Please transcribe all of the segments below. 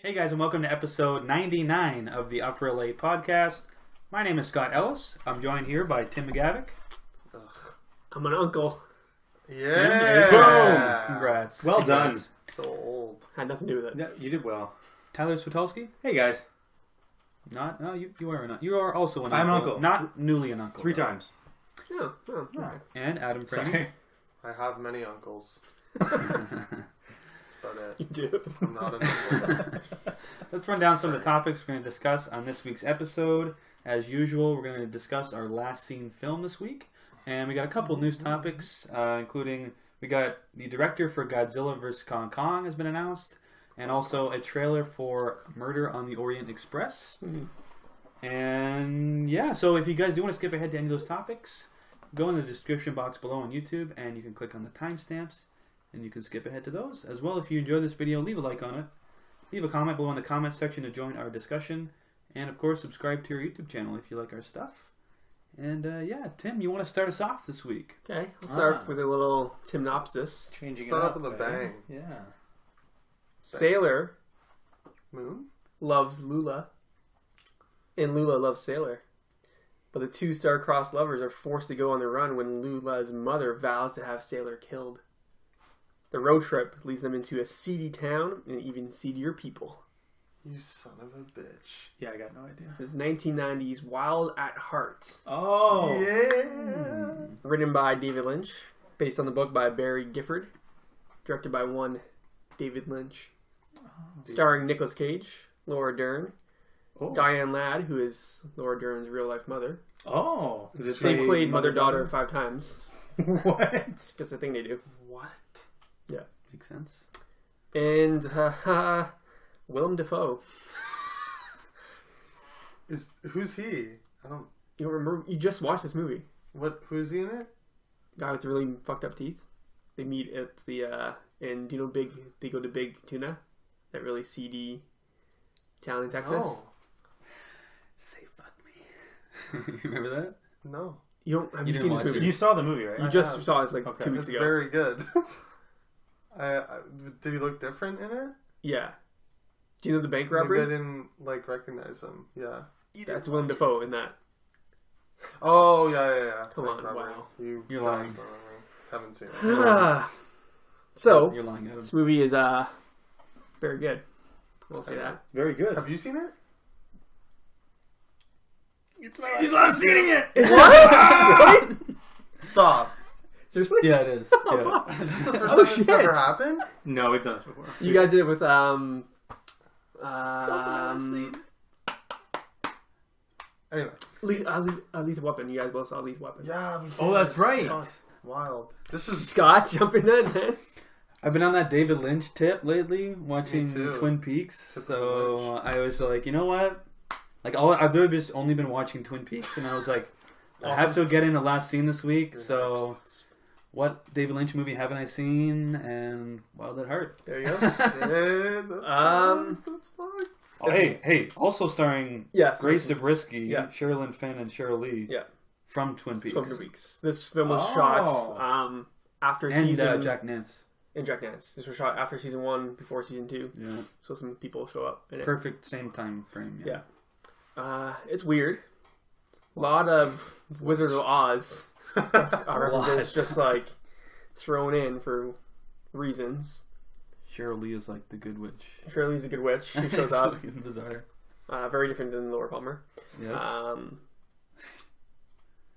Hey guys, and welcome to episode 99 of the Upper LA podcast. My name is Scott Ellis. I'm joined here by Tim McGavick. I'm an uncle. Yeah. Boom! Congrats. Well done. So old. Had nothing to do with it. Yeah, you did well. Tyler Switolski? Hey guys. No, you are not. You are also an uncle. I'm an uncle. Not newly an uncle. 3 though. times. Oh, okay. And Adam Franny. Sorry. I have many uncles. That's about it. You do. I'm not an uncle. Let's run down some of the topics we're going to discuss on this week's episode. As usual, we're going to discuss our last seen film this week. And we got a couple news topics, including we got the director for Godzilla vs. Kong Kong has been announced, and also a trailer for Murder on the Orient Express. And yeah, so if you guys do want to skip ahead to any of those topics, go in the description box below on YouTube, and you can click on the timestamps, and you can skip ahead to those. As well, if you enjoyed this video, leave a like on it. Leave a comment below in the comment section to join our discussion. And of course, subscribe to our YouTube channel if you like our stuff. And yeah, Tim, you want to start us off this week? Okay, we'll start with a little Timnopsis. Changing Start it off up with a bang. Yeah. Sailor Moon? loves Lula, and Lula loves Sailor. But the two star-crossed lovers are forced to go on the run when Lula's mother vows to have Sailor killed. The road trip leads them into a seedy town and even seedier people. You son of a bitch. Yeah, I got no idea. This is 1990's Wild at Heart. Oh. Yeah. Written by David Lynch, based on the book by Barry Gifford, directed by one David Lynch, starring Nicolas Cage, Laura Dern, Diane Ladd, who is Laura Dern's real-life mother. Oh. They played mother-daughter 5 times. What? That's the thing they do. What? Yeah. Makes sense. And Willem Dafoe. Who's he? I don't. You don't remember? You just watched this movie. Who's he in it? Guy with the really fucked up teeth. They meet at the and do you know they go to Big Tuna, that really seedy town in Texas. Oh. Say fuck me. You remember that? No. You don't have you didn't seen this watch it. movie? You saw the movie, right? You I just have. saw it like Okay. 2 weeks It's ago. very good. Did he look different in it? Yeah. Do you know the bank Maybe I robbery? didn't recognize him. Yeah. That's Willem Dafoe in that. Oh yeah. Come on, Robbery. wow. You're lying. Haven't seen it. So You're lying, Adam. this movie is very good. We'll say that. Very good. Have you seen it? He's not seeing it! What? Stop. Seriously? Yeah, it is. Yeah. Is this the first Oh, time this shit. ever happened? No, we've done this before. You guys did it with Anyway. Lethal Weapon. You guys both saw Lethal Weapon. Yeah. we Oh, did. that's right. God, wild. This is Scott jumping in, man. I've been on that David Lynch tip lately, watching Me too. Twin Peaks. Typical So I was like, you know what? Like, I've literally just only been watching Twin Peaks, and I was like, I have to get in the last scene this week. So, what David Lynch movie haven't I seen? And Wild at Heart. There you go. Yeah, that's fine. Oh, hey! Also starring Yes. Grace Zabriskie, Yeah. Sherilyn Fenn, and Cheryl Lee. Yeah. From Twin Peaks. 12 weeks. This film was Oh. shot after And season. Jack Nance. And Jack Nance. This was shot after season 1, before season 2. Yeah. So some people show up in it. Perfect same time frame. Yeah. It's weird. A lot of Wizard of Oz references just like thrown in for reasons. Cheryl Lee is like the good witch. Shirley's a good witch. She shows up. Bizarre. Very different than Laura Palmer. Yes.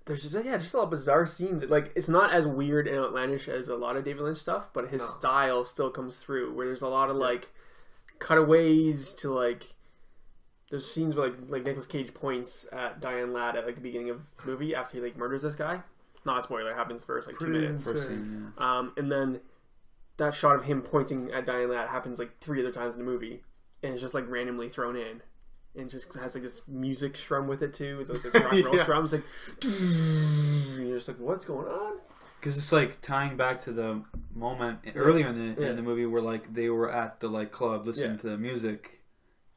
There's just a lot of bizarre scenes. Like, it's not as weird and outlandish as a lot of David Lynch stuff, but his style still comes through. Where there's a lot of like cutaways to like. There's scenes where like Nicolas Cage points at Diane Ladd at like the beginning of the movie after he like murders this guy. Not a spoiler. It happens first like 2 minutes. First scene, yeah. And then that shot of him pointing at Diane Ladd happens like 3 other times in the movie, and it's just like randomly thrown in, and it just has like this music strum with it too, with like this rock and roll strum. It's like, and you're just like, what's going on? Because it's like tying back to the moment earlier in the movie where like they were at the like club listening to the music,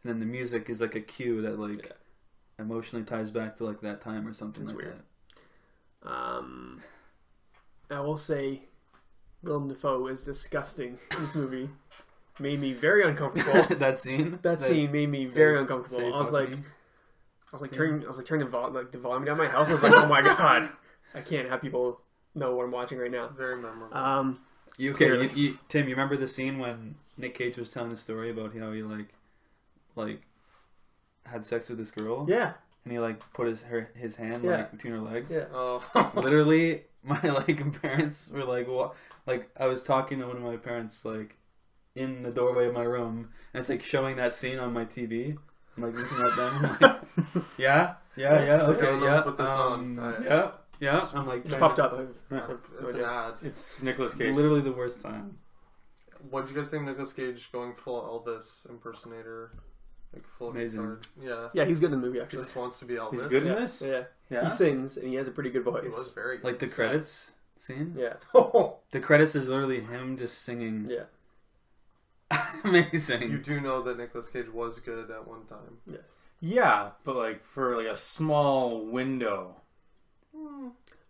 and then the music is like a cue that like emotionally ties back to like that time or something. It's like weird. I will say, Willem Dafoe is disgusting in this movie. made me very uncomfortable. that scene. That scene made me very uncomfortable. Say I was fuck like, me. turning the volume down my house. I was like, oh my god, I can't have people know what I'm watching right now. Very memorable. Tim, you remember the scene when Nick Cage was telling the story about how he like had sex with this girl? Yeah. And he like put his hand Yeah. like between her legs. Yeah. Oh. Literally, my like parents were like, "What?" Like I was talking to one of my parents like in the doorway of my room, and it's like showing that scene on my TV. I'm like looking at them. I'm like, yeah, okay, yeah. Put this on. Yeah. I'm like, Just popped up. It's an ad. It's Nicolas Cage. literally the worst time. What did you guys think of Nicolas Cage going full Elvis impersonator? Like full Amazing. guitar? Yeah. Yeah, he's good in the movie He actually. just wants to be Elvis. He's good in Yeah. this? Yeah. Yeah. He sings and he has a pretty good He voice. was very good. Like the credits scene. Yeah. The credits is literally him just singing. Yeah. Amazing. You do know that Nicolas Cage was good at one time. Yes. Yeah, but like for like a small window.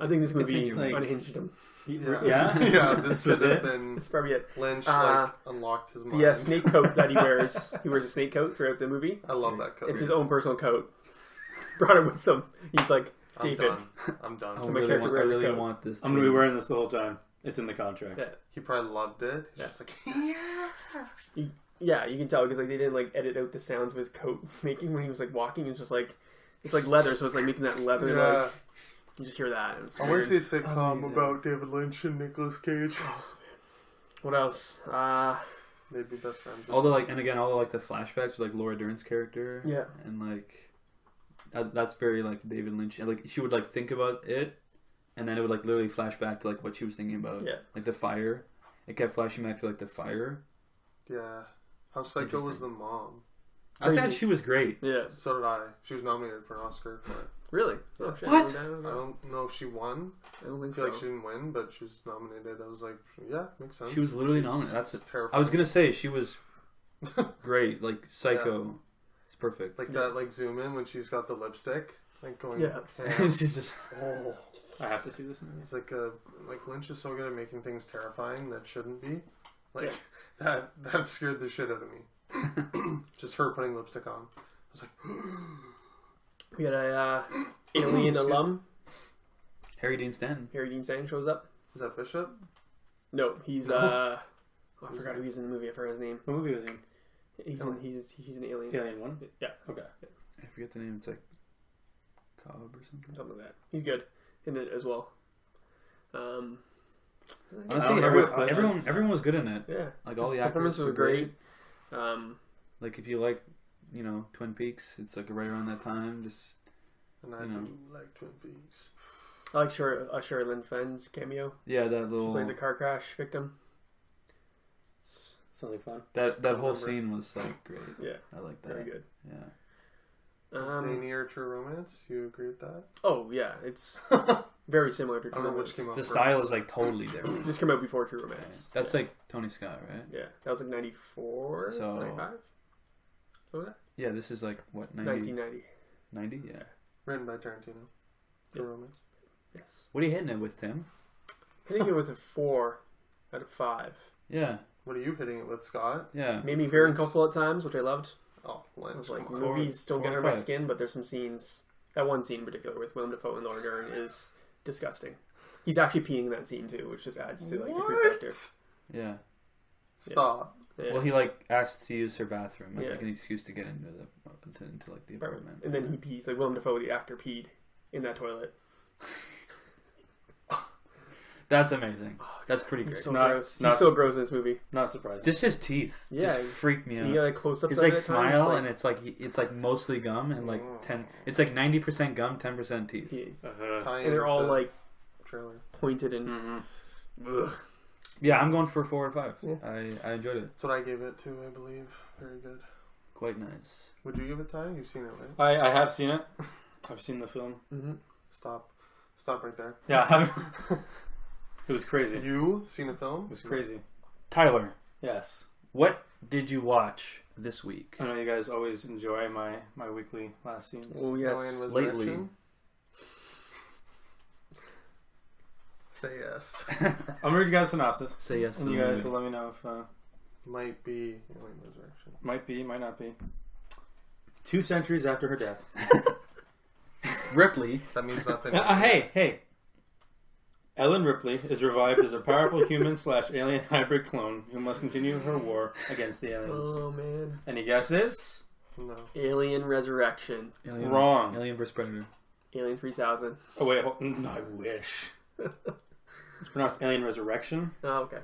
I think this movie Like- unhinged him. Yeah? Yeah, this Was should have it? been That's probably it. Lynch unlocked his mind. The snake coat that he wears. He wears a snake coat throughout the movie. I love that coat. It's his own personal coat. Brought it with him. He's like, I'm David. done. I'm done. I my really, character want, I wear this really coat. want this. I'm gonna be wearing this the whole time. It's in the contract. Yeah. He probably loved it. He's Yeah. just like, Yeah, you can tell because like they didn't like edit out the sounds of his coat making when he was like walking. It was just like it's like leather, so it's like making that leather yeah. like you just hear that. And it's I want to weird. see a sitcom Amazing. about David Lynch and Nicolas Cage. What else? They'd be best friends. All the like, and again, all the like the flashbacks to like Laura Dern's character. Yeah. And like, that's very like David Lynch. And like she would like think about it, and then it would like literally flash back to like what she was thinking about. Yeah. Like the fire. It kept flashing back to like the fire. Yeah. How psycho was the mom? I thought Crazy. she was great. Yeah. So did I. She was nominated for an Oscar for it. Really? Oh, shit. What? I I don't know if she won. don't I think feel so. like she didn't win, but she was nominated. I was like, yeah, makes sense. She was literally nominated. That's it. terrifying. I was gonna say she was great. Like Psycho. It's perfect. like that, like zoom in when she's got the lipstick, like going. Yeah. ham. She's just. Oh, I have to see this movie. it's like Lynch is so good at making things terrifying that shouldn't be. Like that scared the shit out of me. Just her putting lipstick on. I was like, We got a alien alum. Harry Dean Stanton. Harry Dean Stanton shows up. is that Bishop? No, he's I forgot who he's in the movie. I forgot his name. What movie was he in? He's an alien. Alien 1? Yeah. Okay. I forget the name. It's like Cobb or something. Something like that. He's good in it as well. Honestly, remember everyone was good in it. Yeah. Like all the actors Performances were great. Like if you like, Twin Peaks, it's like right around that time. Just And I You know. do like Twin Peaks. I like Sherilyn Fenn's cameo. yeah, that She little plays a car crash victim. Sounds like fun. that whole remember. scene was like great. Yeah, I like that. very good. Yeah. Zanier True Romance. You agree with that? Oh yeah, it's very similar to I True don't know Romance. which came out The first. style is like totally different. This came out before True Romance. That's like Tony Scott, right? Yeah, that was like 94, So- 95? What was that? Yeah, this is like what 90, 1990. 90? Yeah. Written by Tarantino. True Romance. Yes. What are you hitting it with, Tim? Hitting it with a 4 out of 5. Yeah, What are you hitting it with, Scott? yeah. Made me very uncomfortable at times, which I loved. Oh, I Lynch. was like, come on. movies don't get four under my or five. skin, but there's some scenes. That one scene in particular with Willem Dafoe and Laura Dern is disgusting. He's actually peeing in that scene too, which just adds to like the creep factor. Yeah. Stop. Yeah. Well, he like asked to use her bathroom as Yeah. like an excuse to get into like the apartment. And then he pees. Like Willem Dafoe, the actor, peed in that toilet. That's amazing. That's pretty He's great. so Not- gross. not- He's so gross in this movie. Not surprising. Just his teeth. Yeah. Just freak me And out. you got like close-ups. His of it like at times, smile, like, and it's like mostly gum and like 10. It's like 90% gum, 10% teeth. he- Tie and they're all into like trailer. pointed and. Mm-hmm. Ugh. Yeah, I'm going for a 4 out of 5. Yeah. I enjoyed it. That's what I gave it to, I believe. Very good. Quite nice. Would you give it, Ty? You've seen it, right? I have seen it. I've seen the film. Mm-hmm. Stop. Stop right there. Yeah, I haven't. It was crazy. It You seen a film? was crazy. Tyler, Yes. what did you watch this week? I know you guys always enjoy my weekly last scenes. Oh yes. Alien Lately. Resurrection? Say yes. I'm gonna read you guys a synopsis. Say yes to And the you guys movie. will let me know if Might be Alien Resurrection. Might be, might not be. 2 centuries after her death. Ripley. That means nothing. Hey. Ellen Ripley is revived as a powerful human/alien hybrid clone who must continue her war against the aliens. Oh man! Any guesses? No. Alien Resurrection. Wrong. Alien vs Predator. Alien 3000. Oh wait, no, I wish. It's pronounced Alien Resurrection. Oh, okay.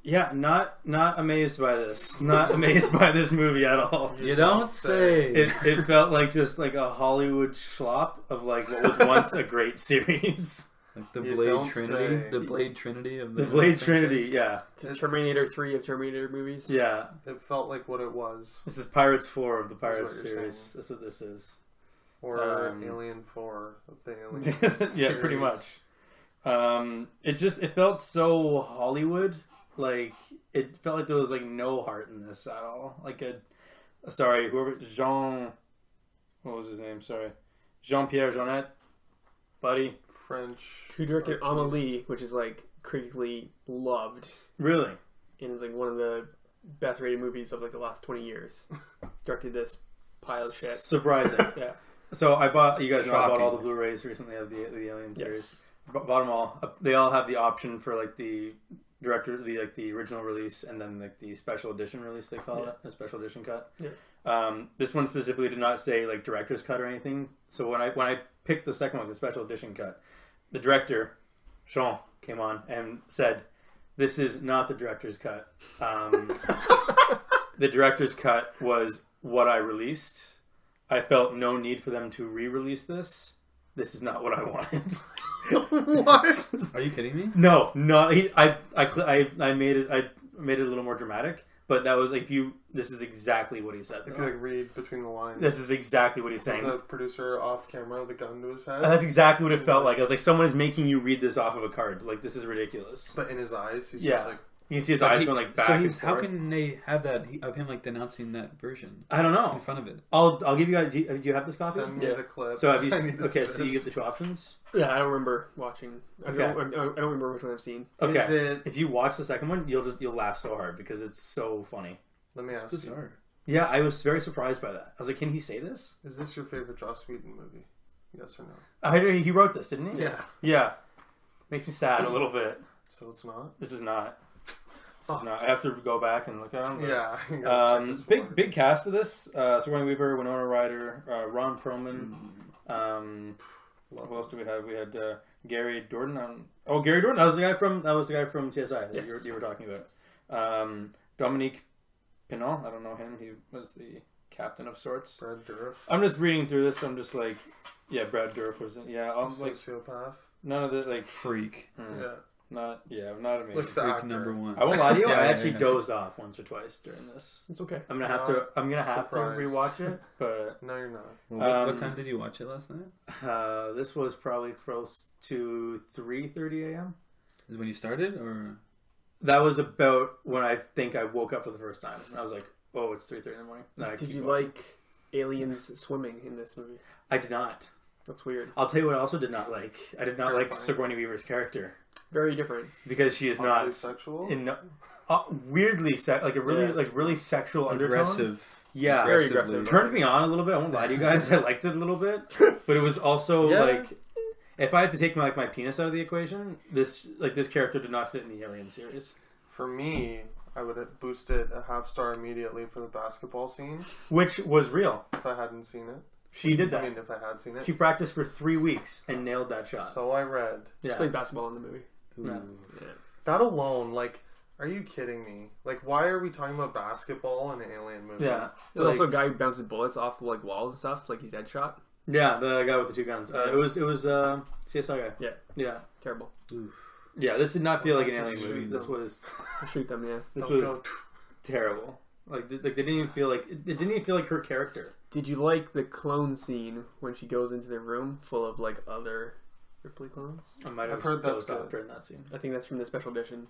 Yeah, not amazed by this. Not amazed by this movie at all. You don't say. It felt like just like a Hollywood schlop of like what was once a great series. Like the You Blade don't Trinity. say. The Blade Trinity of The Blade Trinity, yeah. Terminator 3 of Terminator movies. Yeah. It felt like what it was. This is Pirates 4 of the Pirates That's what you're series. saying. That's what this is. Or Alien 4 of the Alien Yeah, pretty much. It felt so Hollywood. Like, it felt like there was like no heart in this at all. Like what was his name? Sorry. Jean-Pierre Jeunet. Buddy. French. Who directed artist. Amélie, which is like critically loved. Really? And is like one of the best rated movies of like the last 20 years. Directed this pile of shit. Surprising. Yeah. So I bought all the Shocking. Blu-rays recently of the Alien series. Yes. Bought them all. They all have the option for like the the original release and then like the special edition release, they call it, a special edition cut. Yeah. This one specifically did not say like director's cut or anything. So when I picked the second one, the special edition cut, the director Jean came on and said, "This is not the director's cut. The director's cut was what I released. I felt no need for them to re-release this. This is not what I wanted." What? Are you kidding me? No, I made it a little more dramatic, but that was like this is exactly what he said. If you like read between the lines. This is exactly what he's There's saying. a producer off camera with a gun to his head. That's exactly what it felt like. I was like, someone is making you read this off of a card. Like, this is ridiculous. But in his eyes, he's Yeah. just like, You can see his But eyes he- going like back So and he's, how forth. can they have that of him like denouncing that version I don't in know. front of it? I'll give you guys. Do you have this copy? send me Yeah. the clip. So have you? I need to Okay, see so you this. get the 2 options. Yeah, I don't remember watching. I Okay. don't remember which one I've seen. Okay. Is it? If you watch the second one, you'll laugh so hard because it's so funny. Let me It's ask you. bizarre. Yeah, I was very surprised by that. I was like, can he say this? Is this your favorite Joss Whedon movie? Yes or no? I heard he wrote this, didn't he? Yeah. Yeah. Makes me sad a little bit. So it's not. This is not. I have to go back and look at them. Yeah. you gotta check this forward. Big cast of this. Sigourney Weaver, Winona Ryder, Ron Perlman. Who else do we have? We had Gary Dordan. Gary Dordan. That was the guy from CSI that Yes. you were talking about. Dominique Pinon. I don't know him. He was the captain of sorts. Brad Dourif. I'm just reading through this. I'm just like, yeah, Brad Dourif was. Yeah, I'm like Sociopath. none of the like Freak. Yeah. not amazing. Like the Freak actor. number one. I won't lie to you. Yeah, I yeah, actually yeah. dozed off once or twice during this. It's okay. I'm gonna have to Surprise. rewatch it, but No, you're not. Well, what time did you watch it last night? this was probably close to 3:30 a.m. Is when you started, or That was about when I think I woke up for the first time, and I was like, "Oh, it's 3:30 in the morning." Then I Did keep you going. like aliens swimming in this movie? I did not. That's weird. I'll tell you what I also did not like. I did not like Terrifying. Sigourney Weaver's character Very different. because she is Oddly not sexual. weirdly like a really Yeah. like really sexual undertone. aggressive? Yeah, Very Aggressively. aggressive. turned me on a little bit. I won't lie to you guys. I liked it a little bit, but it was also Yeah. like, if I had to take my penis out of the equation, this character did not fit in the Alien series, For me, I would have boosted a 1/2 star immediately for the basketball scene which was real. if I hadn't seen it. She did that. I mean, if I had seen it. She practiced for 3 weeks and nailed that shot. So I read. She Yeah, plays basketball in the movie. Yeah. That alone, like, are you kidding me? Like, why are we talking about basketball in an alien movie? yeah, There's like, also a guy who bounces bullets off like walls and stuff, like he's Deadshot. yeah. The guy with the 2 guns. It was CSI guy. Yeah. Yeah, Terrible. yeah. This did not feel like an Just alien movie. shoot This them. was Shoot them, yeah. this Don't was go- terrible. Like they didn't even feel like it didn't even feel like her character. Did you like the clone scene when she goes into the room full of like other Ripley clones? I might have I've heard that's dozed off good. during that scene. I think that's from the special edition.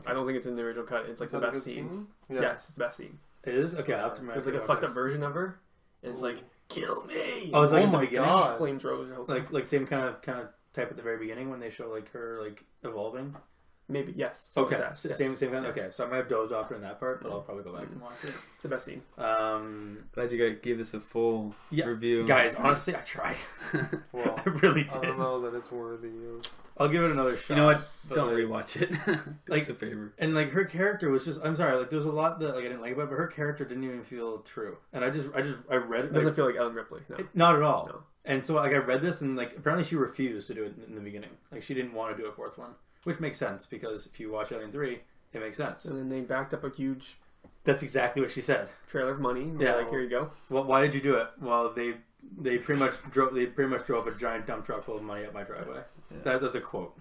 I don't think it's in the original cut. It's like Is the that a best good scene. Yeah. Yes, it's the best scene. It is okay. I'll have to There's like a watch fucked up this. version of her, and it's like kill me. Oh, it's like Oh at the my beginning, God. Flames rose. like same kind of type at the very beginning when they show like her like evolving. Maybe, yes. Okay, Yes. same kind. Yes. Okay, so I might have dozed off during that part, but I'll probably go back and watch it. It's the best scene. Glad you guys gave this a full review. Guys, honestly, I tried. Well, I really did. I don't know that it's worthy of... I'll give it another shot. You know what? but, Don't like, rewatch it. like, It's a favor. And like her character was just, I'm sorry, like there's a lot that like I didn't like about it, but her character didn't even feel true. And I read it. It doesn't feel like Ellen Ripley. No. Not at all. No. And so like I read this and like apparently she refused to do it in the beginning. Like she didn't want to do a fourth one, which makes sense because if you watch Alien 3, it makes sense. And then they backed up a huge That's exactly what she said. trailer of money. And Yeah. like, here you go. Well, why did you do it? Well, they pretty much drove a giant dump truck full of money up my driveway. Yeah. That's a quote.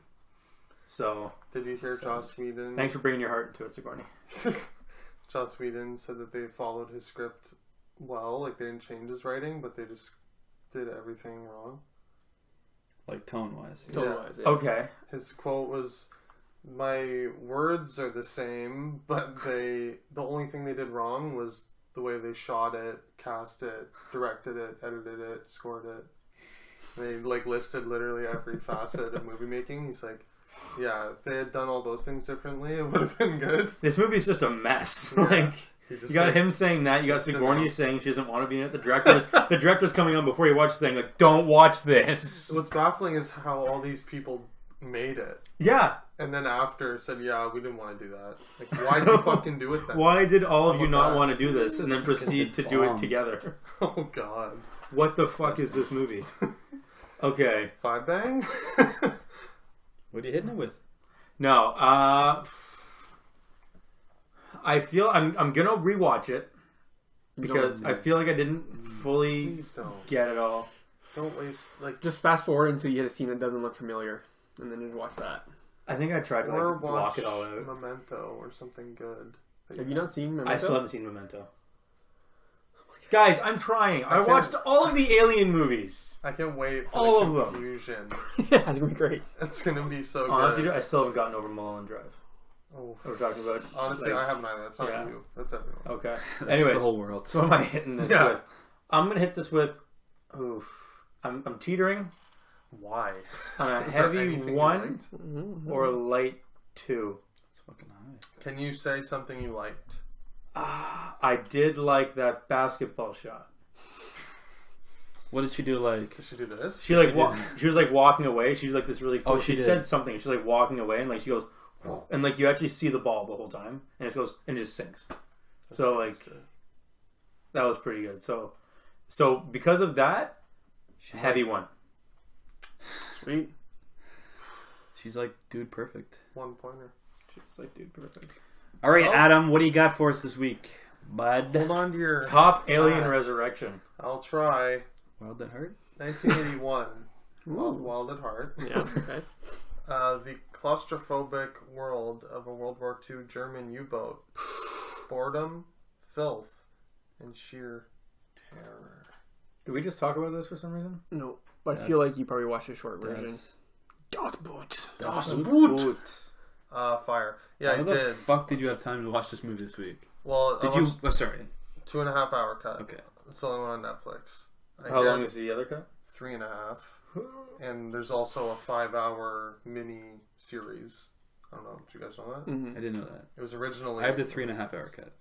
So Did you hear Joss Whedon? thanks for bringing your heart into it, Sigourney. Joss Whedon said that they followed his script well. Like, they didn't change his writing, but they just did everything wrong. Like tone-wise. Tone-wise, yeah. Okay. His quote was, "My words are the same, but the only thing they did wrong was the way they shot it, cast it, directed it, edited it, scored it." They like listed literally every facet of movie making. He's like, yeah, if they had done all those things differently, it would have been good. This movie's just a mess. Yeah. Like you got him saying that. You got Sigourney saying she doesn't want to be in it. The director's coming on before you watch the thing. Like, don't watch this. What's baffling is how all these people made it, Yeah. and then after said, "Yeah, we didn't want to do that." Like, why did you fucking do it then? Why did all of you not that? want to do this and then proceed to do it bombed. together? Oh God! What the fuck is this movie? Okay. Five Bang? What are you hitting it with? No. I feel I'm gonna rewatch it because I feel like I didn't fully Please don't. get it all. Don't waste like. Just fast forward until you hit a scene that doesn't look familiar, and then just watch that. I think I tried to Or like block watch it all out. Memento or something good. Have you not seen Memento? I still haven't seen Memento. Guys, I'm trying. I can't- watched all of the Alien movies. I can't wait for All the of them. confusion. Yeah, it's gonna be great. It's gonna be so Honestly, good. I still haven't gotten over Mulholland Drive. Oh, That we're talking about. honestly, like- I haven't either. That's not Yeah. you. That's everyone. Okay. That's Anyways, the whole world. so what am I hitting this Yeah. with? I'm gonna hit this with. Oof. I'm teetering Why? on a Is there heavy anything you 1 liked? or a light 2. It's fucking high. Can you say something you liked? I did like that basketball shot. What did she do? Like, Did she do this? She like didn't. she was like walking away. She was like this really cool. Oh, she did. said something. She's like walking away and like she goes, and like you actually see the ball the whole time, and it goes and it just sinks. So like that was pretty good. So because of that, heavy 1. Sweet. she's like, dude, perfect. 1-pointer. She's like, dude, perfect. All right, Oh. Adam, what do you got for us this week, bud? Hold on to your Top Alien hats. Resurrection. I'll try. Wild at Heart. 1981. Ooh. Wild at Heart. Yeah. Okay. The claustrophobic world of a World War II German U-boat. Boredom, filth, and sheer terror. Did we just talk about this for some reason? No, but I That's- feel like you probably watched a short version. That's- Das Boot. Das Boot. Fire. Yeah, How I the did. fuck did you have time to watch this movie this week? Well, Did I you? watched Oh, sorry. 2.5 hour cut. Okay. It's the only one on Netflix. How long is the other cut? 3.5. And there's also a 5-hour mini series. I don't know. Did you guys know that? Mm-hmm. I didn't know that. It was originally. I have the 3.5 hour cut.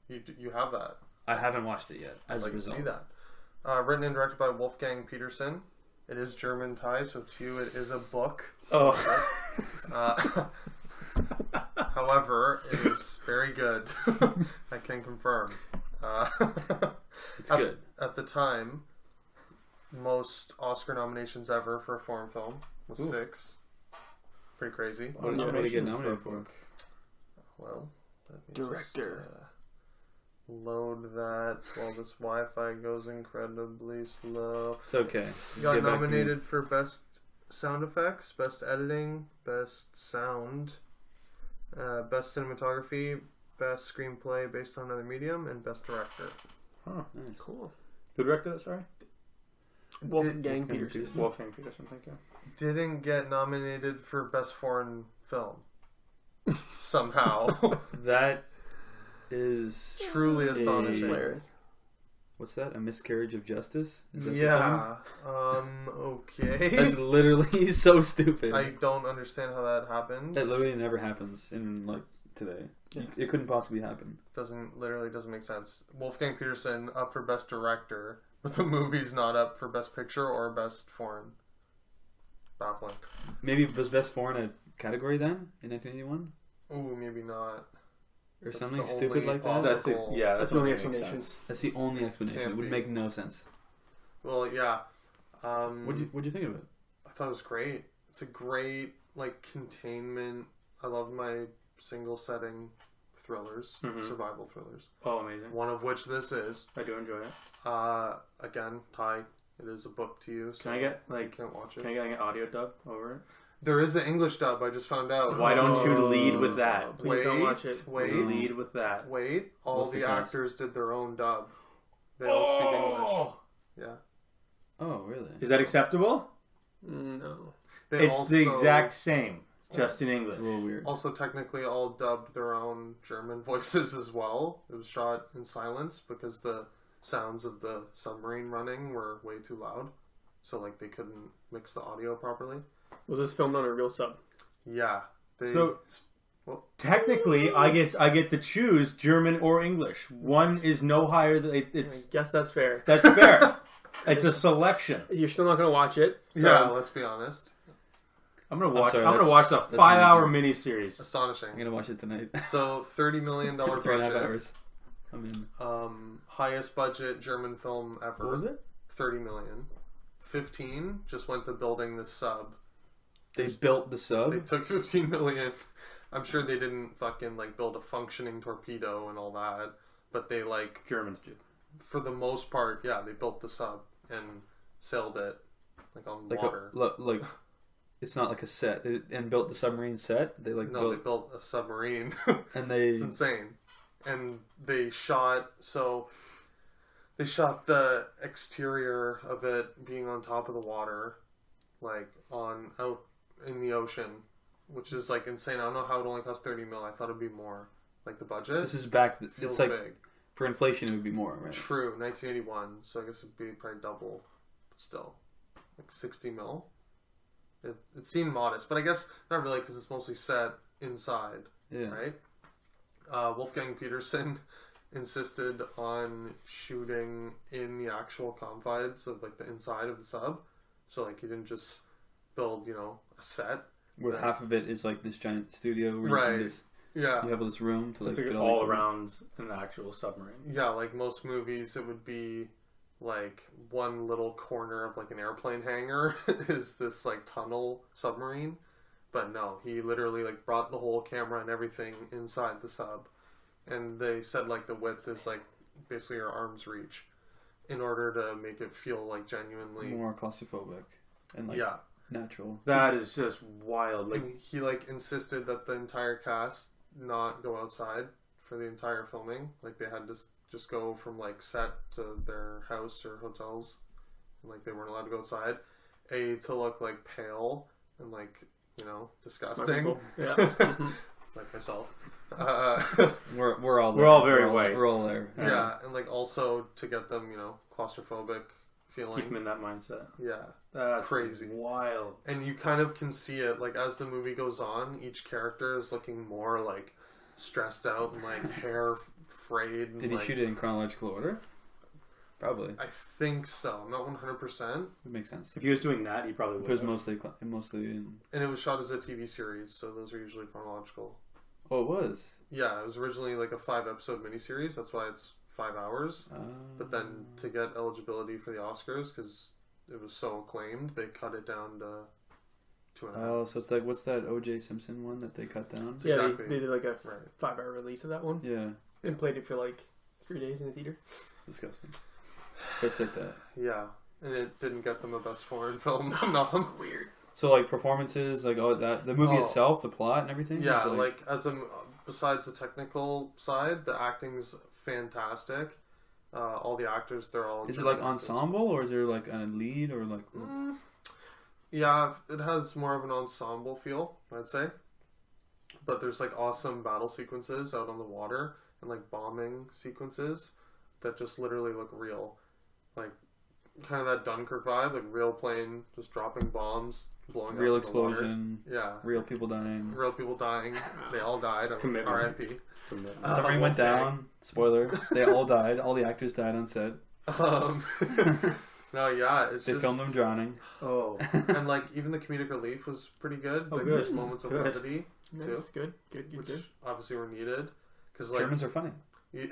You have that. I haven't watched it yet. As I'd a like to result. see that. Written and directed by Wolfgang Peterson. It is German Thai, so to you it is a book. Oh, However, it is very good. I can confirm. It's good. At the time, most Oscar nominations ever for a foreign film was 6. Pretty crazy. what did Yeah, what did he get nominations for a nominated for? book? Well, let me Director. just, load that while this Wi-Fi goes incredibly slow. It's okay. He got Get back to me. nominated for Best Sound Effects, Best Editing, Best Sound, Best Cinematography, Best Screenplay based on another medium, and Best Director. Huh. Nice. Cool. Who directed it? Sorry, Wolfgang Peterson. Wolfgang Peterson. Thank you. Didn't get nominated for Best Foreign Film. Somehow. That is Truly astonishing. Hilarious. What's that? A miscarriage of justice? Is that the Yeah. film? Okay. That's literally so stupid. I don't understand how that happened. That literally never happens in like today. Yeah. It couldn't possibly happen. Doesn't make sense. Wolfgang Petersen up for Best Director, but the movie's not up for Best Picture or Best Foreign. Baffling. Maybe was best foreign a category then in 1981 Ooh, maybe not. or That's something the stupid only like that. That's the possible- That's the only what makes explanation. sense. That's the only explanation. Can't It would be. make no sense. Well, yeah. What'd you think of it? I thought it was great. It's a great like containment. I love my single setting thrillers, Mhm. survival thrillers. Oh, amazing. One of which this is. I do enjoy it. Again, Ty, it is a book to you. So Can I get you like? can't watch it. Can I get an audio dub over it? There is an English dub. I just found out. Why don't you lead with that? Please don't watch it. Wait. Lead with that. Wait. All What's the the cast? actors did their own dub. They all speak English. Yeah. Oh, really? Is that acceptable? No. They It's also, the exact same, just in It's English. a little weird. Also, technically, all dubbed their own German voices as well. It was shot in silence because the sounds of the submarine running were way too loud. So, like, they couldn't mix the audio properly. Was this filmed on a real sub? Yeah. They, So- Technically, I get to choose German or English. One is no higher than I it's. guess that's fair. That's fair. It's a selection. You're still not going to watch it. So yeah, let's be honest. I'm gonna watch. sorry, I'm gonna that's- watch the that's 5-hour miniseries. Astonishing. I'm gonna watch it tonight. So, $30 million 3.5 budget. hours. I'm in. Highest budget German film ever. What was it? 30 million. 15 just went to building the sub. They built the sub. They took 15 million. I'm sure they didn't fucking like build a functioning torpedo and all that, but they like Germans do. for the most part, yeah, they built the sub and sailed it like on Like water. like it's not like a set. And built the submarine set. They like No, they built built a submarine. and they It's insane. And they shot the exterior of it being on top of the water, like on out in the ocean, which is like insane. I don't know how it only cost 30 mil. I thought it'd be more. Like the budget this is back. feels It's like big. for inflation, it would be more, right? True, 1981. So I guess it'd be probably double, but still, like 60 mil. It seemed modest, but I guess not really because it's mostly set inside, Yeah. right? Wolfgang Petersen insisted on shooting in the actual confines of like the inside of the sub, so like he didn't just build a set. Where Yeah. half of it is like this giant studio, where Right. you, can just, Yeah, you have this room to like It's like fit all the- around an actual submarine. yeah. Like most movies, it would be like one little corner of like an airplane hangar is this like tunnel submarine, but no, he literally like brought the whole camera and everything inside the sub, and they said like the width is like basically your arm's reach, in order to make it feel like genuinely more claustrophobic and like yeah. natural. That is just wild. Like And he like insisted that the entire cast not go outside for the entire filming. Like they had to just go from like set to their house or hotels. And, like they weren't allowed to go outside. To look like pale and like disgusting. people. Yeah. Like myself. We're all there. We're all very white. We're all there. Yeah, and like also to get them claustrophobic feeling. keep them in that mindset. Yeah. That's Crazy. wild. And you kind of can see it, like, as the movie goes on, each character is looking more, like, stressed out and, like, hair frayed. And, Did he like, shoot it in chronological order? Probably. I think so. I'm not 100%. It makes sense. If he was doing that, he probably It would. was mostly in. And it was shot as a TV series, so those are usually chronological. Oh, it was. Yeah, it was originally, like, a 5-episode miniseries. That's why it's 5 hours. But then to get eligibility for the Oscars, because it was so acclaimed, they cut it down to 2.5. Oh, so it's like what's that O.J. Simpson one that they cut down? Yeah, Exactly. they did like a Right. 5-hour release of that one Yeah, and played it for like 3 days in the theater. disgusting. But it's like that. Yeah. And it didn't get them a Best Foreign Film nom. Weird. So like performances, like the movie Oh. itself, the plot and everything. Yeah, is, like besides the technical side, the acting's fantastic. All the actors, they're all. is it like ensemble or is there like a lead or like? Yeah, it has more of an ensemble feel, I'd say. But there's like awesome battle sequences out on the water and like bombing sequences. that just literally look real, like kind of that Dunkirk vibe, like real plane just dropping bombs, blowing Real up in the water. explosion. Yeah, Real people dying. real people dying. They all died. commitment. R.I.P. Submarine went down. Spoiler. They all died. All the actors died on set. Um, no, yeah, it's They just filmed them drowning. Oh, and like even the comedic relief was pretty good. Oh, Like good. there's moments of Good. levity Nice. too, Good. which Good. obviously were needed because like Germans are funny. you,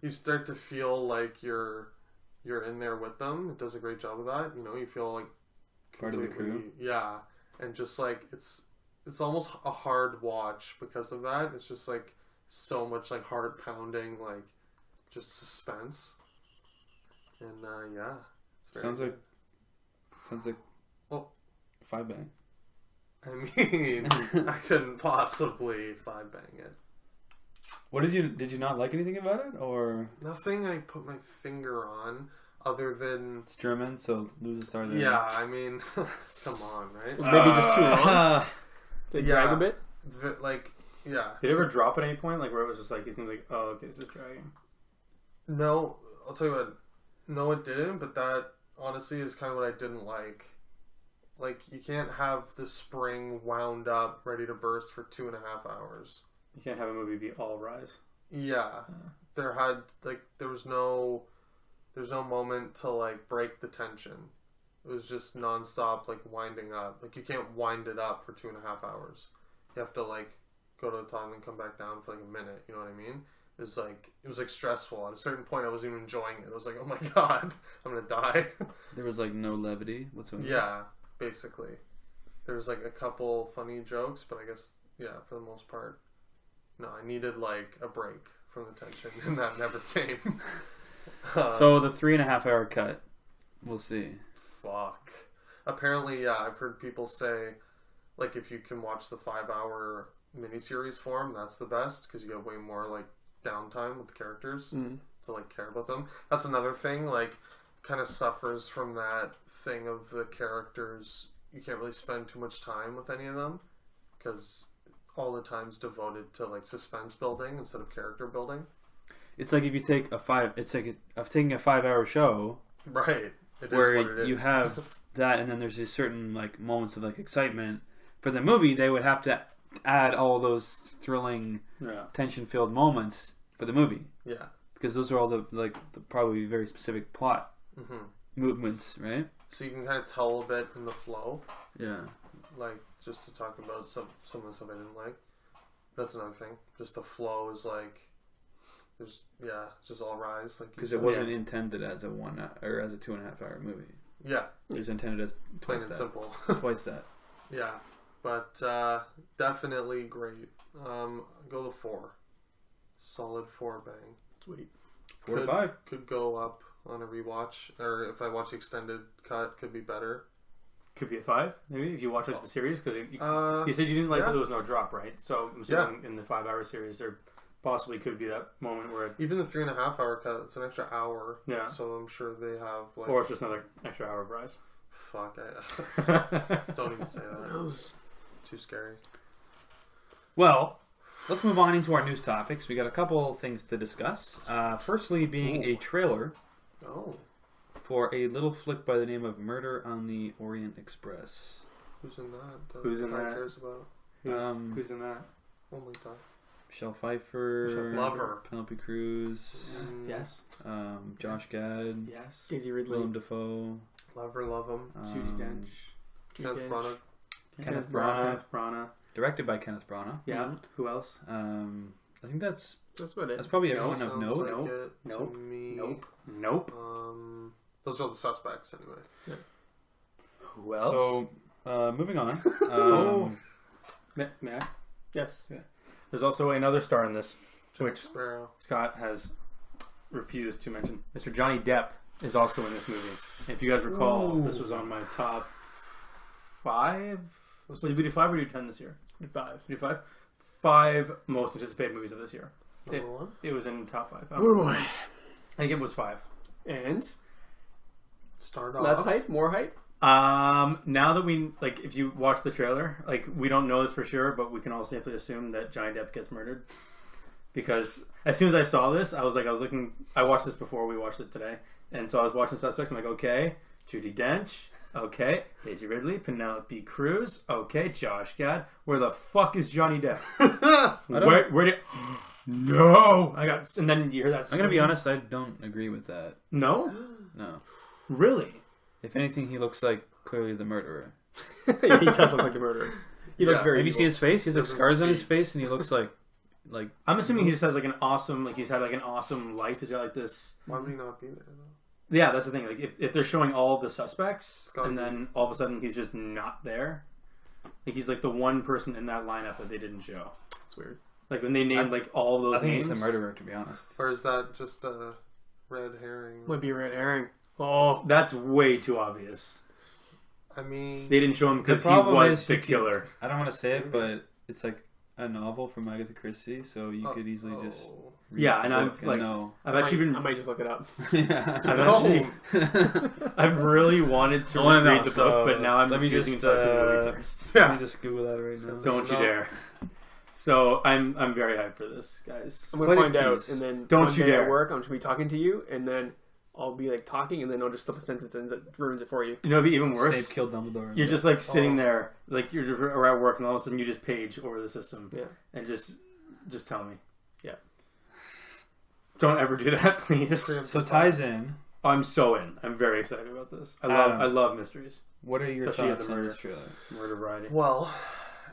you start to feel like you're in there with them. It does a great job of that. You know, you feel like Part of the crew. completely- Yeah, and just like it's almost a hard watch because of that. It's just like so much like heart pounding, like just suspense. And yeah, it's very Sounds good. like Well, 5 bang. I mean, I couldn't possibly 5-bang it. What did you not like anything about it, or Nothing I put my finger on other than it's German, so lose a star there? yeah. I mean, come on, right? Was maybe just too long? Did it yeah. drag a bit? It's like yeah. did it ever drop at any point, like where it was just like it seems like, oh, okay, this is dragging? No, I'll tell you what. No, it didn't. But that honestly is kind of what I didn't like. Like you can't have the spring wound up, ready to burst for 2.5 hours. You can't have a movie be all rise. Yeah, there was no moment to like break the tension. It was just nonstop, like winding up. Like you can't wind it up for 2.5 hours. You have to like go to the top and then come back down for like a minute. You know what I mean? It was like stressful. At a certain point, I wasn't even enjoying it. I was like, oh my god, I'm gonna die. There was like no levity whatsoever. Yeah, basically. There was like a couple funny jokes, but I guess yeah, for the most part, no. I needed like a break from the tension, and that never came. So the 3.5 hour cut, we'll see. Fuck. Apparently, yeah, I've heard people say, like, if you can watch the 5-hour miniseries form, that's the best because you get way more like downtime with the characters to like care about them. That's another thing. Like, kind of suffers from that thing of the characters. You can't really spend too much time with any of them because all the time's devoted to like suspense building instead of character building. It's like if you take taking a 5-hour show, Right. It is where what it you is. have that, and then there's these certain like moments of like excitement for the movie. They would have to add all those thrilling, Yeah. tension-filled moments for the movie Yeah. because those are all the probably very specific plot movements, right? So you can kind of tell a bit in the flow. Yeah. Like, just to talk about some of the stuff I didn't like. That's another thing. Just the flow is like, it's just all rise. Like Because it wasn't intended as a 1 or as a 2.5 hour movie. Yeah, It was intended as plain twice and that. simple. Twice that. Yeah, but definitely great. Go the 4. Solid 4 bang. Sweet. 4 to 5. Could go up on a rewatch, or if I watch the extended cut, could be better. Could be a 5, maybe, if you watch like the series, because you said you didn't like yeah. that there was no drop, right? So I'm saying in the 5-hour series, there possibly could be that moment where, Even the 3.5 hour cut, it's an extra hour. Yeah. So I'm sure they have like. or it's just another extra hour of rise. Fuck, I don't even say that. knows? Too scary. Well, let's move on into our news topics. We got a couple things to discuss. Firstly, being a trailer Oh, for a little flick by the name of Murder on the Orient Express. who's in that? Who's in that? Cares about? Who's in that? Oh my god. Michelle Pfeiffer, Michelle Pfeiffer. Penelope Cruz, Yes. Josh Gad, Yes. Daisy Ridley. Willem Dafoe, Love her, love him. Judi Dench. Kenneth Branagh. Kenneth Branagh, Kenneth Branagh. directed by Kenneth Branagh. Yeah. Who else? I think that's about it. that's probably No, everyone of Sounds note. like Nope. it to Nope. me. Nope. Those are the suspects anyway. Who else? So, moving on. May I? Yes. There's also another star in this, Jack which Sparrow. Scott has refused to mention. Mr. Johnny Depp is also in this movie. If you guys recall, this was on my top 5. Did we do 5 or do 10 this year? 5. Did we do 5? 5 most anticipated movies of this year. Number 1. It was in top 5. Oh boy. I think it was 5. And Start off. less hype, more hype. Now that we, like, if you watch the trailer, like, we don't know this for sure, but we can all safely assume that Johnny Depp gets murdered. because as soon as I saw this, I watched this before we watched it today, and so I was watching Suspects. I'm like, okay, Judi Dench, okay, Daisy Ridley, Penelope Cruz, okay, Josh Gad. Where the fuck is Johnny Depp? Where did? No, and then you hear that. I'm gonna be honest. I don't agree with that. No. Really? If anything, he looks like clearly the murderer. Yeah, he does look like the murderer. He looks very. Have you seen his face? He has like scars on his face, and he looks like. I'm assuming he just has like an awesome, like he's had like an awesome life. He's got like this. Why would he not be there though? Yeah, that's the thing. Like if they're showing all of the suspects, and then all of a sudden he's just not there. Like he's like the one person in that lineup that they didn't show. It's weird. Like when they named like all of those I think names. he's the murderer, to be honest. Or is that just a red herring? Might be a red herring. Oh, that's way too obvious. I mean, they didn't show him because he was the killer. I don't want to say it, but it's like a novel from Agatha Christie, so you could easily just read and I've I might just look it up. I've really wanted to read the book, but now I'm refusing to see the movie first. Let me just Google that right now. Don't you dare. So I'm very hyped for this, guys. I'm gonna find out, and then don't you dare at work. I'm just gonna be talking to you, and then I'll be like talking, and then I'll just slip a sentence in that ruins it for you. You know, it'd be even worse. Snape killed Dumbledore. You're just like sitting there, like you're at work, and all of a sudden you just page over the system, and just tell me. Yeah. Don't ever do that, please. So ties in. I'm so in. I'm very excited about this. I love mysteries. What are your thoughts on this trailer? Murder variety. Well,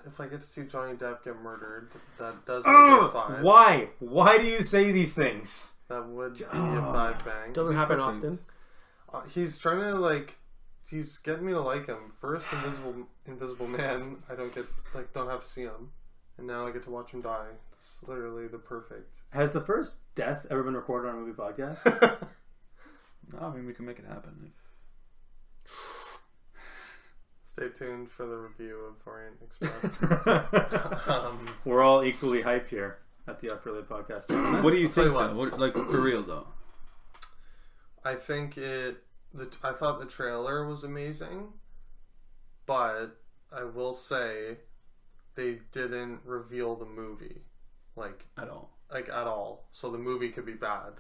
if I get to see Johnny Depp get murdered, that does make it a 5. Why? Why do you say these things? That would be a 5 bang. Doesn't happen often. He's trying to he's getting me to like him. First, Invisible Man, I don't have to see him, and now I get to watch him die. It's literally the perfect. Has the first death ever been recorded on a movie podcast? No, I mean we can make it happen. Stay tuned for the review of Orient Express. We're all equally hyped here at the Upperly Podcast. What do you think, though? Like, for real, though? I think I thought the trailer was amazing, but I will say they didn't reveal the movie. At all. At all. So the movie could be bad.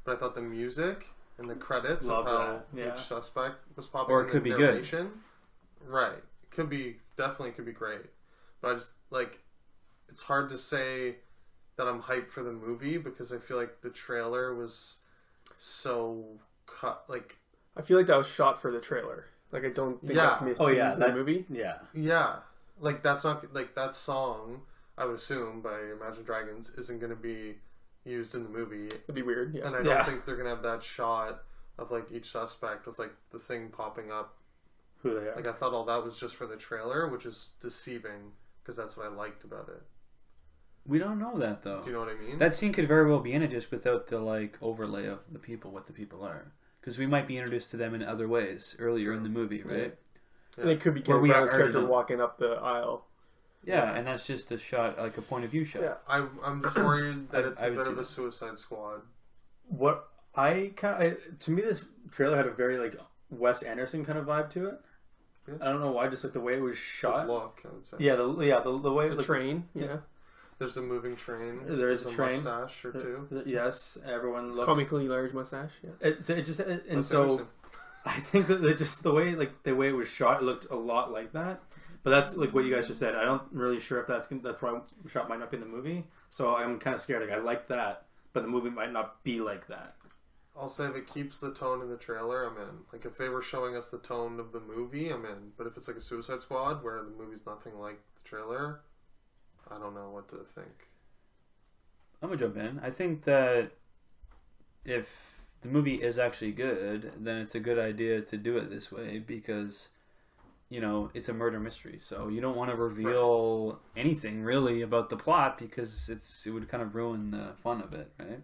But I thought the music and the credits of how each suspect was popping in the narration. Right. Definitely could be great. But I just, it's hard to say that I'm hyped for the movie because I feel like the trailer was so cut, I feel like that was shot for the trailer. I don't think that's missing the movie. Yeah. Yeah. That's not, that song, I would assume, by Imagine Dragons, isn't going to be used in the movie. It'd be weird, yeah. And I don't think they're going to have that shot of, each suspect with, the thing popping up. Who they are. I thought all that was just for the trailer, which is deceiving, because that's what I liked about it. We don't know that, though. Do you know what I mean? That scene could very well be in it just without the, overlay of the people, what the people are. Because we might be introduced to them in other ways earlier in the movie, right? Yeah. And it could be Kevin Brown's character walking up the aisle. Yeah, and that's just a shot, a point of view shot. Yeah, I'm just worried that it's a bit of a Suicide Squad. What to me, this trailer had a very Wes Anderson kind of vibe to it. Yeah. I don't know why, just the way it was shot. The look, I would say. Yeah, the way it's a train. Yeah. There's a moving train. There's a train. Mustache or two. Yes, everyone looks comically large mustache. Yeah. So I think that just the way it was shot, it looked a lot like that. But that's what you guys just said. I don't really sure if that shot might not be in the movie. So I'm kind of scared. I like that, but the movie might not be like that. I'll say if it keeps the tone in the trailer, I'm in. If they were showing us the tone of the movie, I'm in. But if it's a Suicide Squad where the movie's nothing like the trailer, I don't know what to think. I'm gonna jump in. I think that if the movie is actually good, then it's a good idea to do it this way because, it's a murder mystery. So you don't want to reveal anything really about the plot because it would kind of ruin the fun of it, right?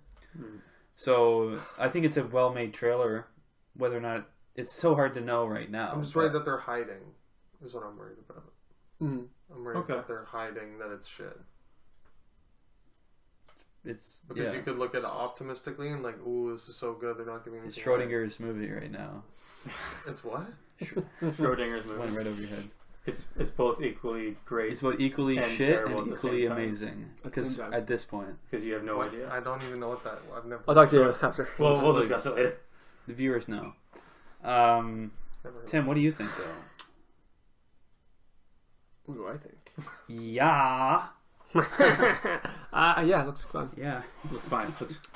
So I think it's a well-made trailer. Whether or not it's so hard to know right now. I'm just worried that they're hiding. Is what I'm worried about. I'm worried that they're hiding that it's shit. It's because you could look at it optimistically and ooh, this is so good. They're not giving me. It's Schrodinger's movie right now. It's what? Schrodinger's movie went right over your head. It's both equally great. It's both equally and shit terrible and at the equally same time. amazing. At the Because same time. at this point, Because you have no idea. I don't even know what that. I've never. I'll talk to you after. We'll discuss it later. the viewers know. Never heard. Tim, what do you think, though? What do I think? Yeah. Yeah, it looks fun. Yeah. Looks fine.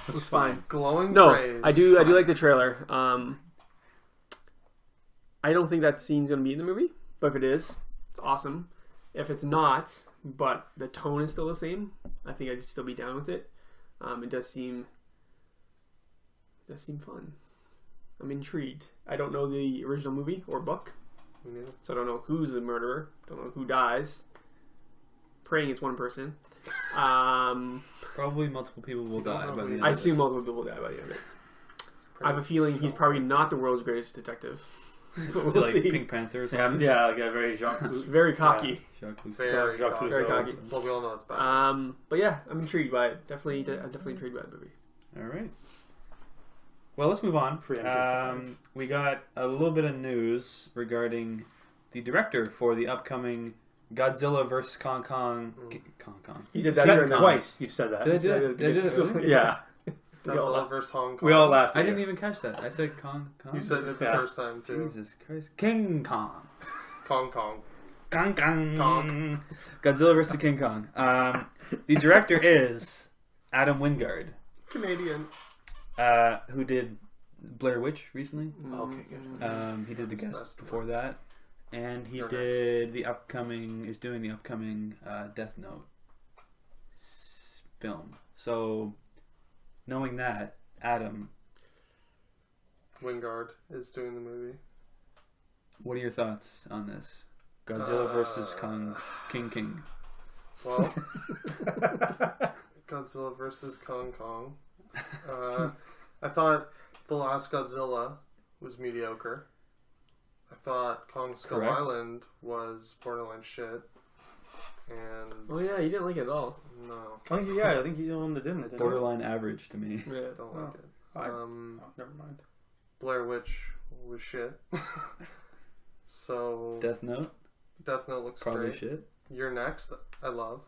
Looks fine. Glowing No, praise. I do like the trailer. I don't think that scene's gonna be in the movie, but if it is, it's awesome. If it's not, but the tone is still the same, I think I'd still be down with it. It does seem fun. I'm intrigued. I don't know the original movie or book, Me neither. so I don't know who's the murderer. Don't know who dies. Praying it's one person. Probably multiple people will die by the end I of it. assume multiple people die by the end of it. I have a feeling he's probably not the world's greatest detective. But Is we'll it like see. Pink Panther or Yeah, something? yeah, like a very Jacques. It's very cocky. Jacques Cousteau. Very, Jacques cocky. Very cocky. Well, we all know it's bad. But yeah, I'm intrigued by it. I'm definitely intrigued by the movie. All right. Well, let's move on. Preemptive. We got a little bit of news regarding the director for the upcoming Godzilla vs. Kong Kong. He did Said that it twice. You've said that. Did I do it? Did I do it really? Yeah. Godzilla vs Hong Kong. We all laughed. I at didn't you. even catch that. I said Kong. You said it the Yeah. first time too. Jesus Christ. King Kong. Kong Kong. Kong Kong. Kong. Godzilla vs. King Kong. The director is Adam Wingard, Canadian. who did Blair Witch recently. Okay, good. He did The That's Guest best before that, and he You're did is doing the upcoming Death Note film. So, knowing that, Adam, Wingard is doing the movie. what are your thoughts on this? Godzilla versus King. Well, Godzilla vs Kong Kong. I thought the last Godzilla was mediocre. I thought Kong Skull Correct. Island was borderline shit. And Oh yeah, you didn't like it at all. no, I think you're the one that didn't. Didn't Borderline average to me. Yeah. don't Oh. like it. I- Oh, never mind. Blair Witch was shit. So Death Note, Death Note looks probably great. shit. You're Next, I love,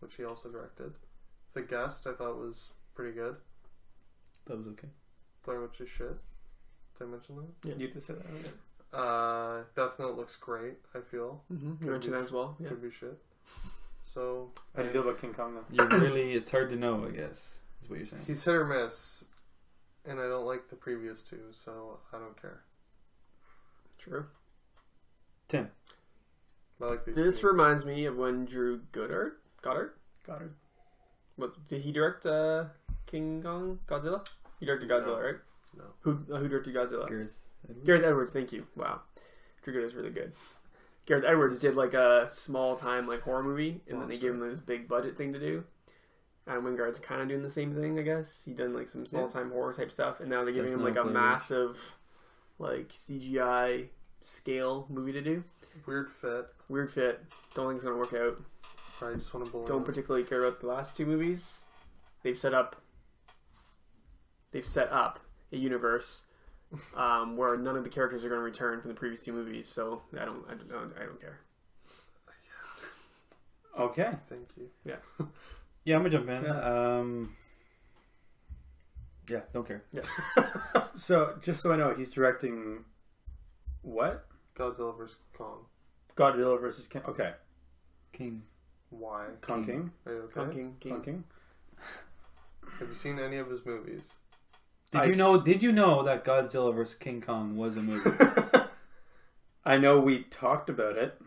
which he also directed. The Guest, I thought was pretty good. That was okay. Blair Witch is shit. Did I mention that? Yeah. You just said that earlier. Death Note looks great, I feel. Mm-hmm. You mentioned that as well. Yeah. Could be shit. So How do you feel about King Kong, though? It's hard to know, I guess, is what you're saying. he's hit or miss, and I don't like the previous two, so I don't care. True. Tim. I like these This two. reminds me of when Drew Goddard. Goddard. What did he direct? King Kong Godzilla. He directed Godzilla, No. right? No. Who directed Godzilla? Gareth Edwards? Gareth Edwards. Thank you. Wow, Drew Goddard is really good. Gareth Edwards did like a small time like horror movie, and then they gave him this big budget thing to do. And Wingard's kind of doing the same thing, I guess. He done like some small time horror type stuff, and now they're giving him like a Definitely. massive, like CGI scale movie to do. Weird fit. Weird fit. Don't think it's gonna work out. I just want to believe. Don't particularly care about the last two movies. They've set up a universe where none of the characters are going to return from the previous two movies. So I don't care. Okay. Thank you. Yeah, I'm gonna jump in. Yeah. Yeah, don't care. So, just so I know, he's directing what? Godzilla vs Kong. Godzilla versus King. Okay. King. Why? Kong King. Are you okay? King. Kong King. Have you seen any of his movies? Did you know that Godzilla vs. King Kong was a movie? I know we talked about it.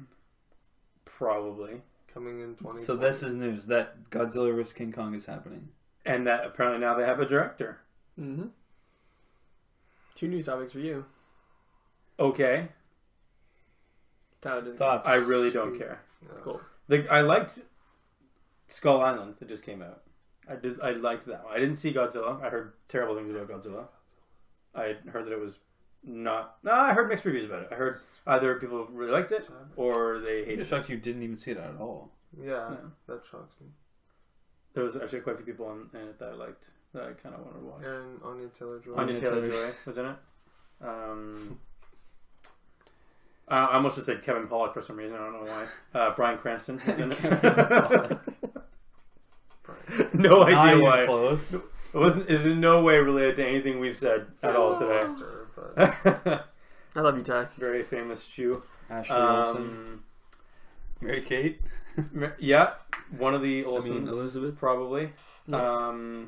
Probably. Coming in 2020. So this is news that Godzilla vs. King Kong is happening. And that apparently now they have a director. Mm-hmm. 2 news topics for you. Okay. Tyler doesn't Thoughts? I really don't care. Yeah. Cool. I liked Skull Island that just came out. I liked that one. I didn't see Godzilla. I heard terrible things about Godzilla. I heard that it was not... No, I heard mixed reviews about it. I heard either people really liked it or they hated It it. shocks you didn't even see it at all. Yeah, No. that shocks me. There was actually quite a few people in it that I liked, that I kind of wanted to watch. And Anya Taylor-Joy. Anya Anya Taylor-Joy. Taylor-Joy was in it. I almost just said Kevin Pollak for some reason. I don't know why. Bryan Cranston is in it. No Not idea even why. close. It wasn't. Is in no way related to anything we've said at all today. But I love you, Ty. Very famous Jew. Ashley Olsen. Mary Kate. Yeah, one of the Olsens, Elizabeth. probably. Yeah.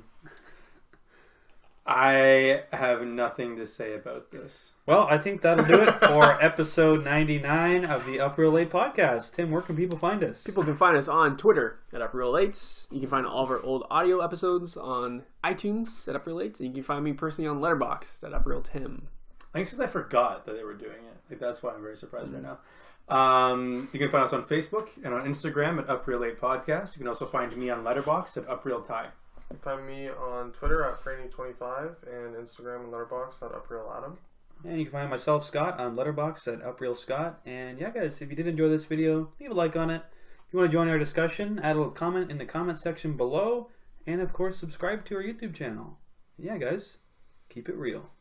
I have nothing to say about this. Well, I think that'll do it for episode 99 of the Up Real Late podcast. Tim, where can people find us? People can find us on Twitter at Up Real Lates. You can find all of our old audio episodes on iTunes at Up Real Lates. And you can find me personally on Letterboxd at Up Real Tim. I think it's because I forgot that they were doing it. Like that's why I'm very surprised right now. You can find us on Facebook and on Instagram at Up Real Late Podcast. You can also find me on Letterboxd at Up Real Ty. you can find me on Twitter at Franny25 and Instagram and Letterboxd at UpRealAdam. And you can find myself, Scott, on Letterboxd at UpRealScott. And yeah, guys, if you did enjoy this video, leave a like on it. If you want to join our discussion, add a little comment in the comment section below. And of course, subscribe to our YouTube channel. Yeah, guys, keep it real.